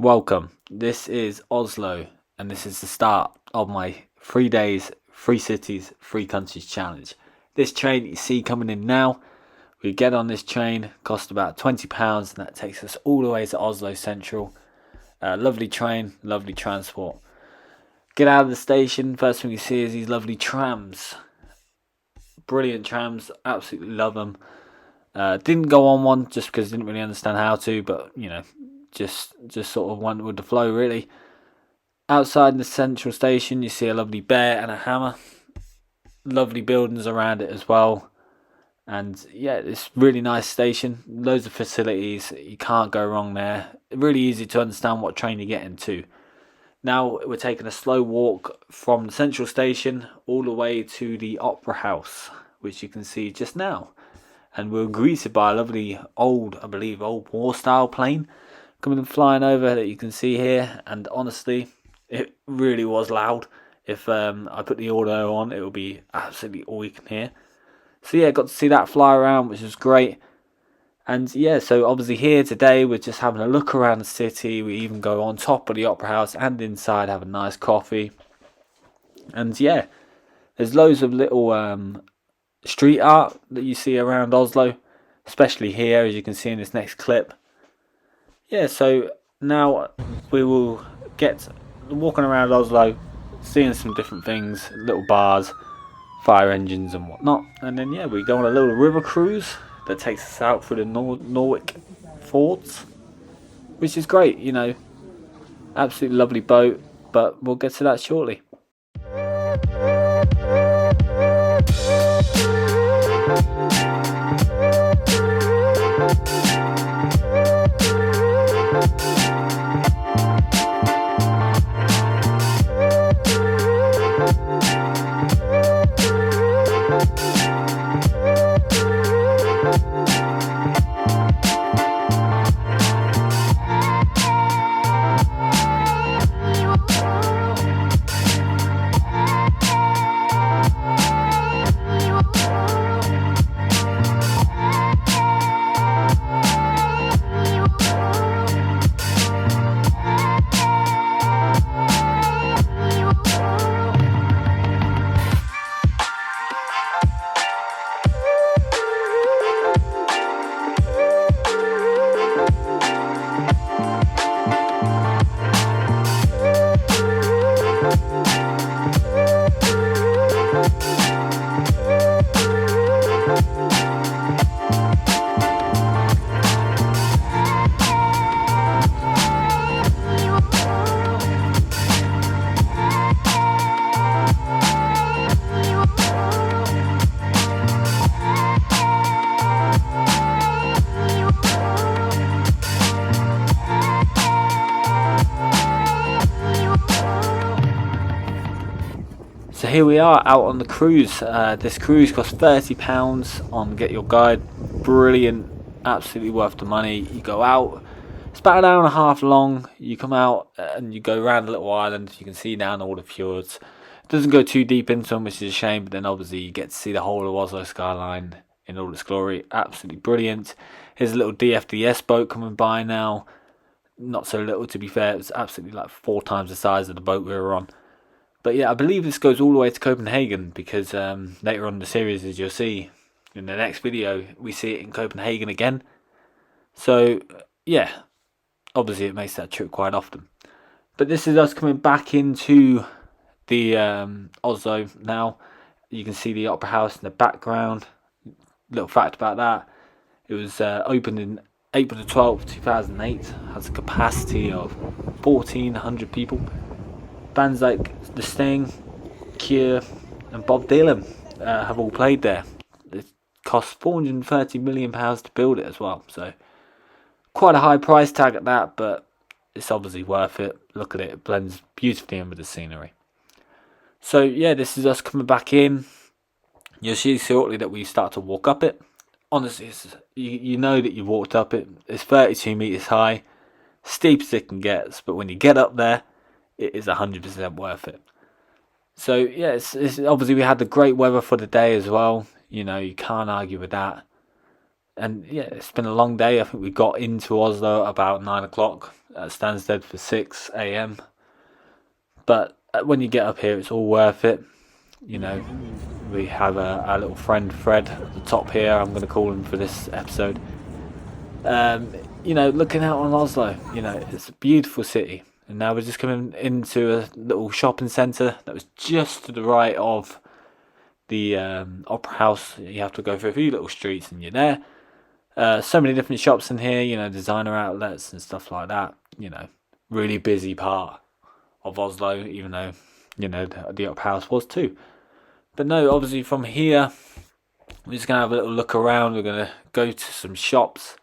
Welcome. This is Oslo, and this is the start of my 3 days, 3 cities, 3 countries challenge. This train that you see coming in now, we get on this train, cost about £20, and that takes us all the way to Oslo Central. Lovely train, lovely transport. Get out of the station, first thing you see is these lovely trams. Brilliant trams, absolutely love them. Didn't go on one just because I didn't really understand how to, but just sort of went with the flow really. Outside the central station you see a lovely bear and a hammer. Lovely buildings around it as well. And yeah, it's really nice station. Loads of facilities. You can't go wrong there. Really easy to understand what train you're getting to. Now we're taking a slow walk from the central station all the way to the Opera House, which you can see just now. And we're greeted by a lovely old war style plane coming and flying over that you can see here. And honestly, it really was loud. If I put the audio on, it will be absolutely all you can hear. So yeah, got to see that fly around, which was great. And yeah, so obviously here today we're just having a look around the city. We even go on top of the Opera House and inside, have a nice coffee. And yeah, there's loads of little street art that you see around Oslo, especially here, as you can see in this next clip. Yeah, so now we will get walking around Oslo, seeing some different things, little bars, fire engines and whatnot. And then yeah, we go on a little river cruise that takes us out through the Norway forts, which is great, absolutely lovely boat, but we'll get to that shortly. So here we are out on the cruise. This cruise costs £30 on Get Your Guide. Brilliant, absolutely worth the money. You go out, it's about an hour and a half long. You come out and you go around a little island. You can see down all the fjords. It doesn't go too deep into them, which is a shame, but then obviously you get to see the whole of Oslo skyline in all its glory. Absolutely brilliant. Here's a little DFDS boat coming by now. Not so little, to be fair. It's absolutely like 4 times the size of the boat we were on. But yeah, I believe this goes all the way to Copenhagen because later on in the series, as you'll see in the next video, we see it in Copenhagen again. So yeah, obviously it makes that trip quite often. But this is us coming back into the Oslo now. You can see the Opera House in the background. Little fact about that, it was opened in April the 12th, 2008. Has a capacity of 1,400 people. Bands like The Sting, Cure and Bob Dylan have all played there. It cost £430 million to build it as well, so quite a high price tag at that, but it's obviously worth it. Look at it, it blends beautifully in with the scenery. So yeah, this is us coming back in. You'll see shortly that we start to walk up it. Honestly, you know that you've walked up it. It's 32 metres high, steep as it can get, but when you get up there, it is 100% worth it. So yeah, it's obviously we had the great weather for the day as well. You can't argue with that. And yeah, it's been a long day. I think we got into Oslo about 9 o'clock at Stansted for 6 a.m. But when you get up here, it's all worth it. You know, we have our little friend Fred at the top here. I'm going to call him for this episode. You know, looking out on Oslo, you know, it's a beautiful city. And now we're just coming into a little shopping centre that was just to the right of the Opera House. You have to go through a few little streets and you're there. So many different shops in here, you know, designer outlets and stuff like that. You know, really busy part of Oslo, even though, you know, the Opera House was too. But no, obviously from here, we're just going to have a little look around. We're going to go to some shops.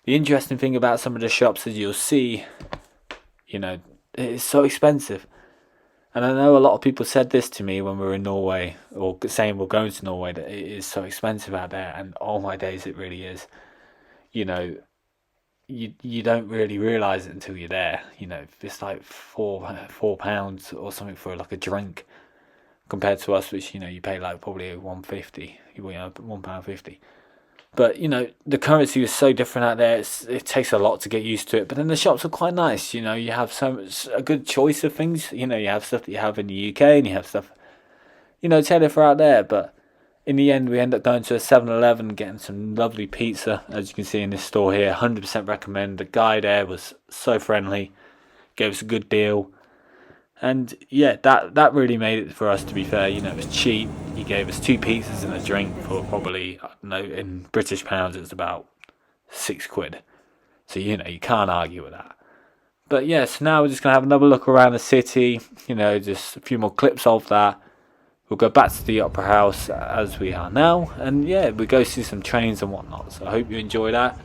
The interesting thing about some of the shops is you'll see, you know, it's so expensive. And I know a lot of people said this to me when we were in Norway, or saying we're going to Norway, that it is so expensive out there. And all my days, it really is. You know, you don't really realise it until you're there. You know, it's like £4 or something for like a drink, compared to us, which, you know, you pay like probably £1.50, you know, £1.50. But, you know, the currency is so different out there. It takes a lot to get used to it. But then the shops are quite nice. You know, you have a good choice of things. You know, you have stuff that you have in the UK and you have stuff, you know, tailored for out there. But in the end, we end up going to a 7-Eleven, getting some lovely pizza. As you can see in this store here, 100% recommend. The guy there was so friendly, gave us a good deal. And yeah, that really made it for us, to be fair. You know, it was cheap. He gave us 2 pizzas and a drink for probably, I don't know, in British pounds it's about £6. So, you know, you can't argue with that. But yeah, so now we're just going to have another look around the city. You know, just a few more clips of that. We'll go back to the Opera House as we are now. And yeah, we go see some trains and whatnot. So I hope you enjoy that.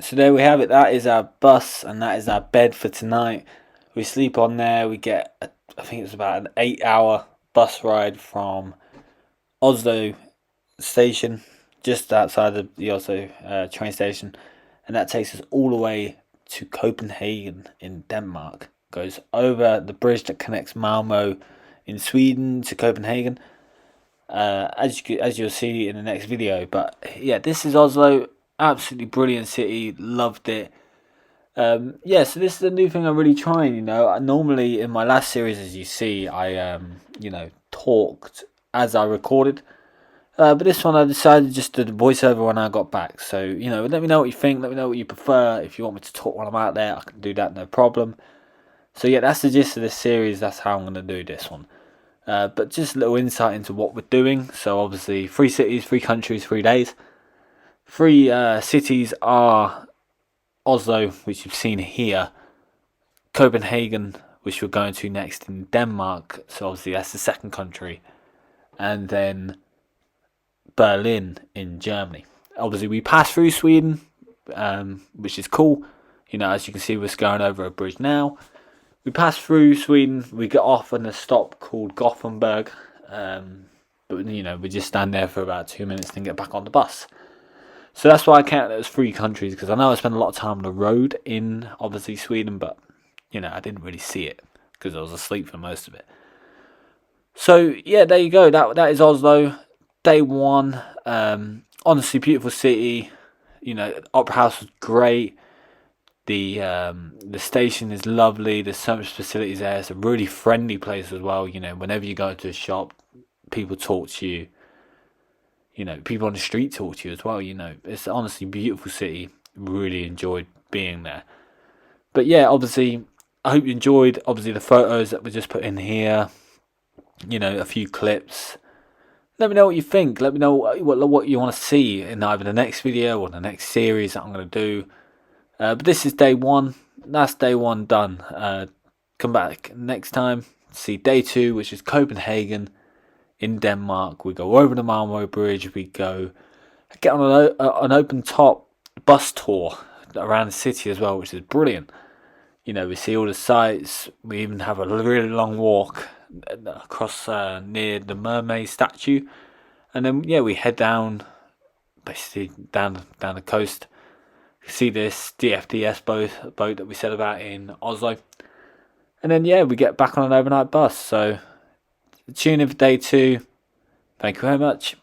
So there we have it. That is our bus and that is our bed for tonight. We sleep on there. We get, I think it's about an 8-hour bus ride from Oslo station, just outside of the Oslo train station. And that takes us all the way to Copenhagen in Denmark. Goes over the bridge that connects Malmo in Sweden to Copenhagen. As you'll see in the next video. But yeah, this is Oslo. Absolutely brilliant city, loved it. Yeah, so this is a new thing I'm really trying. You know, normally in my last series, as you see, I you know, talked as I recorded. But this one I decided just to voice over when I got back. So, you know, let me know what you think. Let me know what you prefer. If you want me to talk when I'm out there, I can do that, no problem. So yeah, that's the gist of this series. That's how I'm going to do this one. But just a little insight into what we're doing. So obviously, 3 cities, 3 countries, 3 days. 3 cities are Oslo, which you've seen here, Copenhagen, which we're going to next in Denmark, so obviously that's the second country, and then Berlin in Germany. Obviously we pass through Sweden, which is cool. You know, as you can see, we're going over a bridge now. We pass through Sweden, we get off on a stop called Gothenburg, but you know, we just stand there for about 2 minutes and get back on the bus. So that's why I count it as 3 countries, because I know I spent a lot of time on the road in, obviously, Sweden, but, I didn't really see it because I was asleep for most of it. So, yeah, there you go. That is Oslo. Day 1. Honestly, beautiful city. Opera House was great. The station is lovely. There's so much facilities there. It's a really friendly place as well. Whenever you go to a shop, people talk to you. People on the street talk to you as well. It's honestly a beautiful city. Really enjoyed being there. But yeah, obviously, I hope you enjoyed. Obviously, the photos that we just put in here. A few clips. Let me know what you think. Let me know what you want to see in either the next video or the next series that I'm going to do. But this is day 1. That's day 1 done. Come back next time. See day 2, which is Copenhagen in Denmark. We go over the Malmo Bridge. We go get on an open top bus tour around the city as well, which is brilliant. We see all the sights. We even have a really long walk across near the mermaid statue, and then we head down, basically down the coast. See this DFDS boat that we said about in Oslo, and then we get back on an overnight bus. So tune in for day 2. Thank you very much.